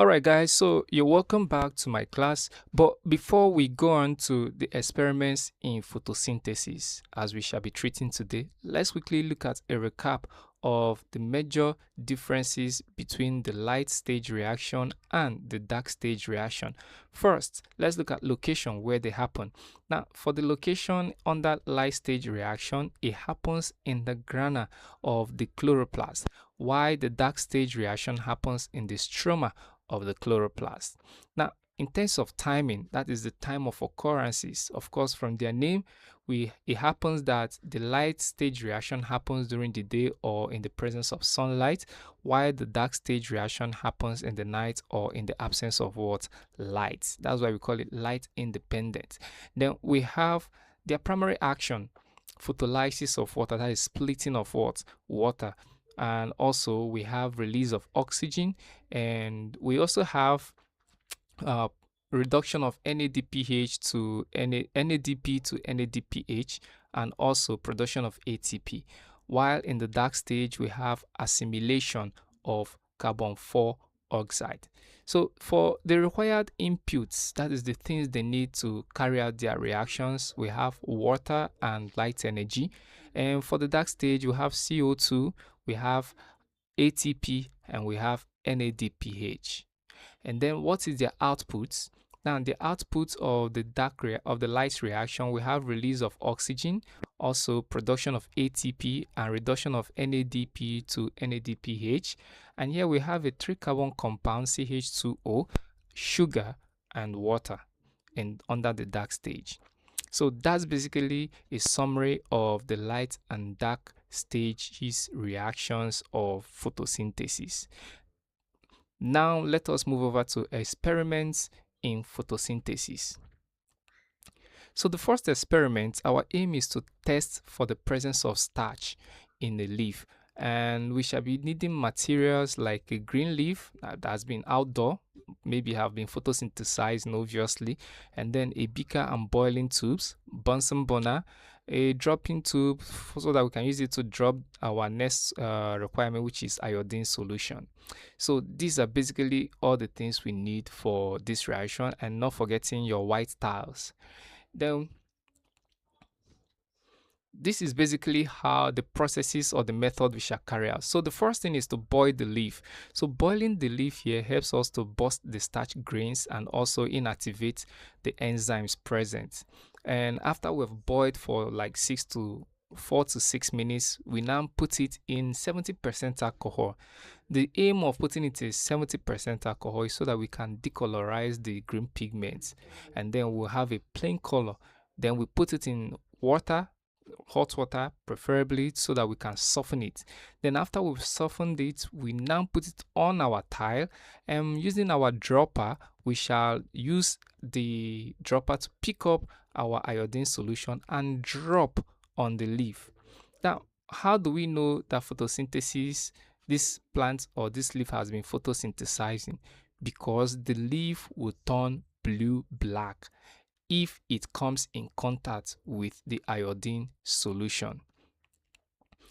Alright guys, so you're welcome back to my class, but before we go on to the experiments in photosynthesis as we shall be treating today, let's quickly look at a recap of the major differences between the light stage reaction and the dark stage reaction. First, let's look at location where they happen. Now, for the location under light stage reaction, it happens in the grana of the chloroplast, while the dark stage reaction happens in the stroma of the chloroplast. Now, in terms of timing, that is the time of occurrences. Of course, from their name, it happens that the light stage reaction happens during the day or in the presence of sunlight, while the dark stage reaction happens in the night or in the absence of what? Light. That's why we call it light independent. Then we have their primary action, photolysis of water, that is splitting of what? Water. And also we have release of oxygen, and we also have uh, reduction of NADPH to NADP to NADPH, and also production of ATP. While in the dark stage, we have assimilation of carbon 4 oxide. So for the required inputs, that is the things they need to carry out their reactions, we have water and light energy. And for the dark stage, we have CO2, we have ATP, and we have NADPH. And then what is their outputs? Now, the outputs of the light reaction, we have release of oxygen, also production of ATP and reduction of NADP to NADPH. And here we have a 3-carbon compound CH2O, sugar, and water under the dark stage. So that's basically a summary of the light and dark stages reactions of photosynthesis. Now let us move over to experiments in photosynthesis. So the first experiment, our aim is to test for the presence of starch in the leaf, and we shall be needing materials like a green leaf that has been outdoor, maybe have been photosynthesized obviously, and then a beaker and boiling tubes, Bunsen burner, a dropping tube so that we can use it to drop our next requirement, which is iodine solution. So these are basically all the things we need for this reaction, and not forgetting your white tiles. Then this is basically how the processes or the method we shall carry out. So the first thing is to boil the leaf. So boiling the leaf here helps us to burst the starch grains and also inactivate the enzymes present. And after we've boiled for like 4 to 6 minutes, we now put it in 70% alcohol. The aim of putting it in 70% alcohol is so that we can decolorize the green pigments, and then we'll have a plain color. Then we put it in water, hot water preferably, so that we can soften it. Then after we've softened it, we now put it on our tile, and using our dropper, we shall use the dropper to pick up our iodine solution and drop on the leaf. Now, how do we know that photosynthesis, this plant or this leaf has been photosynthesizing? Because the leaf will turn blue-black if it comes in contact with the iodine solution.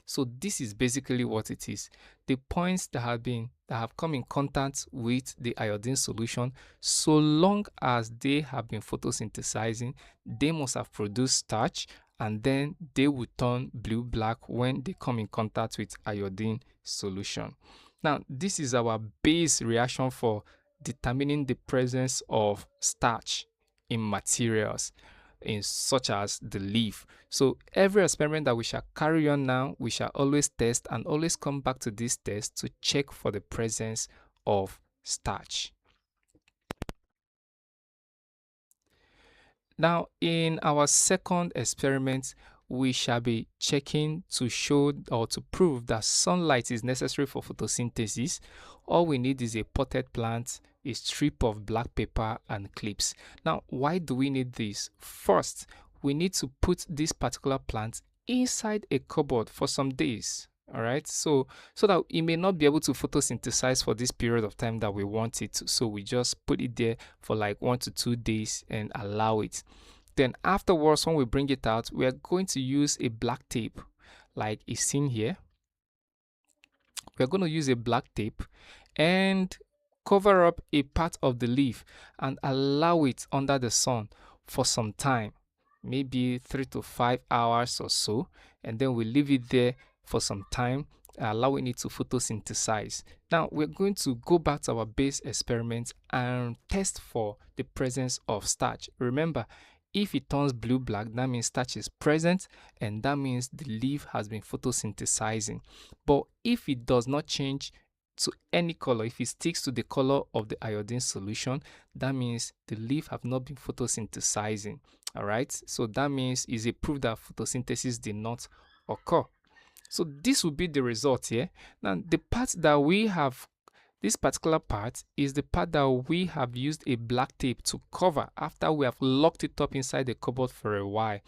So this is basically what it is. The points that have come in contact with the iodine solution, so long as they have been photosynthesizing, they must have produced starch, and then they will turn blue-black when they come in contact with iodine solution. Now, this is our base reaction for determining the presence of starch in materials such as the leaf. So every experiment that we shall carry on now, we shall always test and always come back to this test to check for the presence of starch. Now, in our second experiment, we shall be checking to show or to prove that sunlight is necessary for photosynthesis. All we need is a potted plant, a strip of black paper, and clips. Now, why do we need this? First, we need to put this particular plant inside a cupboard for some days. All right, so that it may not be able to photosynthesize for this period of time that we want it to. So we just put it there for like 1 to 2 days and allow it. Then afterwards, when we bring it out, we are going to use a black tape like is seen here. We're going to use a black tape and cover up a part of the leaf and allow it under the sun for some time, maybe 3 to 5 hours or so, and then we leave it there for some time, allowing it to photosynthesize. Now we're going to go back to our base experiment and test for the presence of starch. Remember, if it turns blue-black, that means starch is present, and that means the leaf has been photosynthesizing. But if it does not change to any color, if it sticks to the color of the iodine solution, that means the leaf have not been photosynthesizing. All right, so that means is a proof that photosynthesis did not occur. So this will be the result here. Now the part that we have, this particular part is the part that we have used a black tape to cover after we have locked it up inside the cupboard for a while.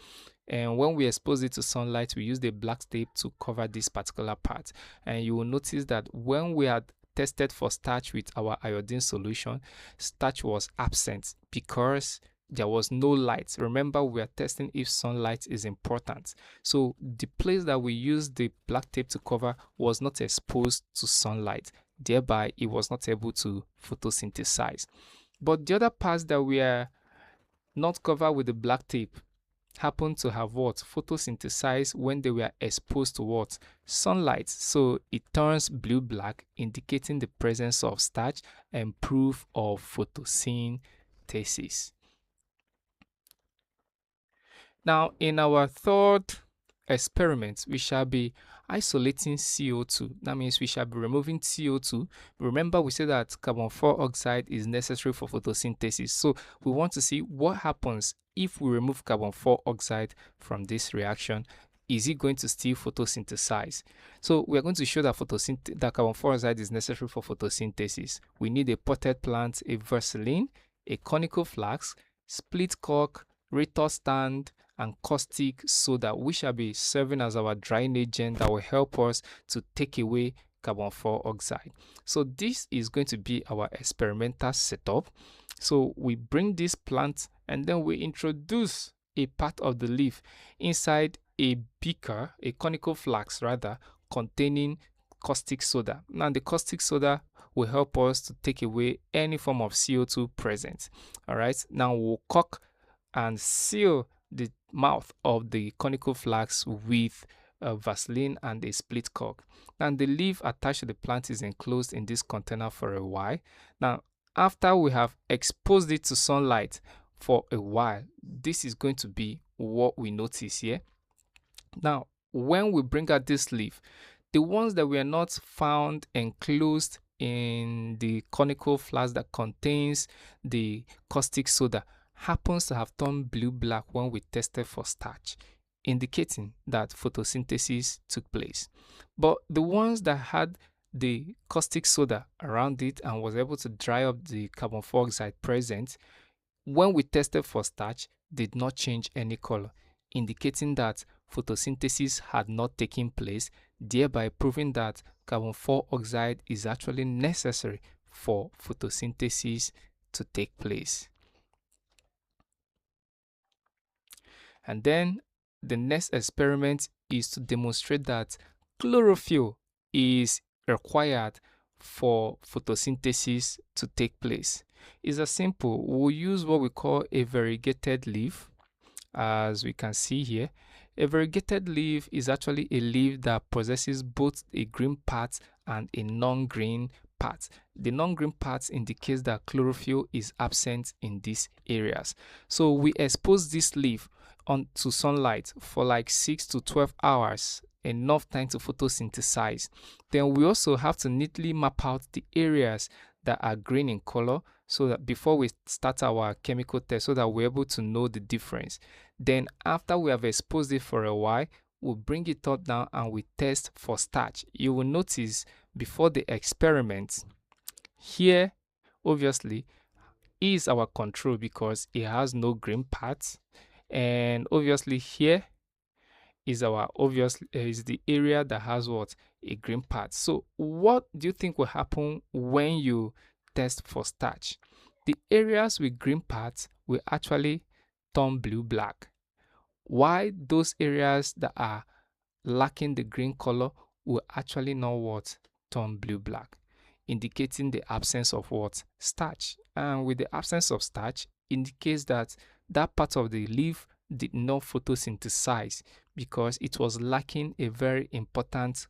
And when we expose it to sunlight, we use the black tape to cover this particular part. And you will notice that when we had tested for starch with our iodine solution, starch was absent because there was no light. Remember, we are testing if sunlight is important. So the place that we used the black tape to cover was not exposed to sunlight. Thereby, it was not able to photosynthesize. But the other parts that we are not covered with the black tape happen to have what? Photosynthesized when they were exposed to what? Sunlight. So it turns blue-black, indicating the presence of starch and proof of photosynthesis. Now, in our third experiment, we shall be isolating CO2. That means we shall be removing CO2. Remember, we said that carbon dioxide is necessary for photosynthesis. So we want to see what happens if we remove carbon dioxide from this reaction. Is it going to still photosynthesize? So we are going to show that that carbon dioxide is necessary for photosynthesis. We need a potted plant, a Vaseline, a conical flask, split cork, Rator stand, and caustic soda, which shall be serving as our drying agent that will help us to take away carbon dioxide. So this is going to be our experimental setup. So we bring this plant and then we introduce a part of the leaf inside a beaker, a conical flask rather, containing caustic soda. Now the caustic soda will help us to take away any form of CO2 present. All right, now we'll cork and seal the mouth of the conical flask with Vaseline and a split cork. Now the leaf attached to the plant is enclosed in this container for a while. Now after we have exposed it to sunlight for a while, this is going to be what we notice here. Now when we bring out this leaf, the ones that were not found enclosed in the conical flask that contains the caustic soda happens to have turned blue-black when we tested for starch, indicating that photosynthesis took place. But the ones that had the caustic soda around it and was able to dry up the carbon dioxide present, when we tested for starch, did not change any color, indicating that photosynthesis had not taken place, thereby proving that carbon dioxide is actually necessary for photosynthesis to take place. And then the next experiment is to demonstrate that chlorophyll is required for photosynthesis to take place. It's as simple. We'll use what we call a variegated leaf, as we can see here. A variegated leaf is actually a leaf that possesses both a green part and a non-green part. The non-green part indicates that chlorophyll is absent in these areas. So we expose this leaf onto sunlight for like 6 to 12 hours, enough time to photosynthesize. Then we also have to neatly map out the areas that are green in color so that before we start our chemical test, so that we're able to know the difference. Then after we have exposed it for a while, we'll bring it up now and we test for starch. You will notice before the experiment here, obviously, is our control because it has no green parts. And obviously here is our is the area that has what? A green part. So what do you think will happen when you test for starch? The areas with green parts will actually turn blue-black. Why those areas that are lacking the green color will actually not what? Turn blue-black. indicating the absence of what? Starch. And with the absence of starch, indicates that that part of the leaf did not photosynthesize because it was lacking a very important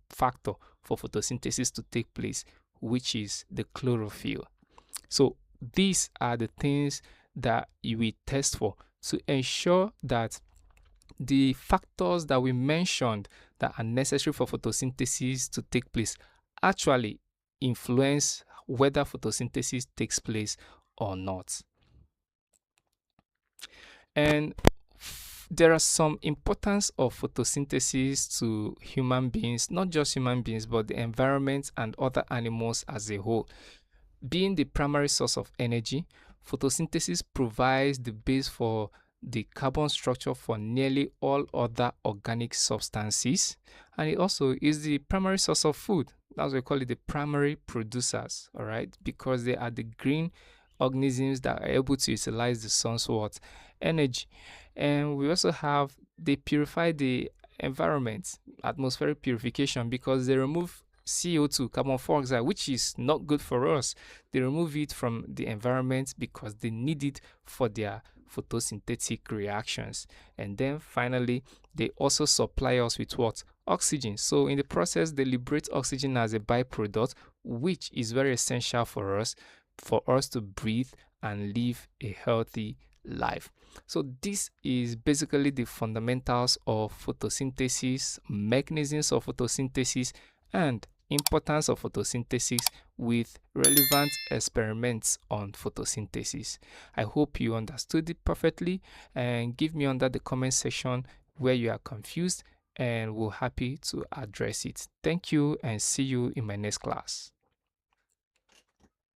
factor for photosynthesis to take place, which is the chlorophyll. So these are the things that we test for to ensure that the factors that we mentioned that are necessary for photosynthesis to take place actually influence whether photosynthesis takes place or not. And there are some importance of photosynthesis to human beings, not just human beings, but the environment and other animals as a whole. Being the primary source of energy, photosynthesis provides the base for the carbon structure for nearly all other organic substances, and it also is the primary source of food. That's why we call it the primary producers, all right, because they are the green organisms that are able to utilize the sun's what? Energy. And we also have, they purify the environment, atmospheric purification, because they remove CO2, carbon dioxide, which is not good for us. They remove it from the environment because they need it for their photosynthetic reactions. And then finally, they also supply us with what? Oxygen. So in the process, they liberate oxygen as a byproduct, which is very essential for us to breathe and live a healthy life. So this is basically the fundamentals of photosynthesis, mechanisms of photosynthesis, and importance of photosynthesis with relevant experiments on photosynthesis. I hope you understood it perfectly, and give me under the comment section where you are confused, and we're happy to address it. Thank you, and see you in my next class.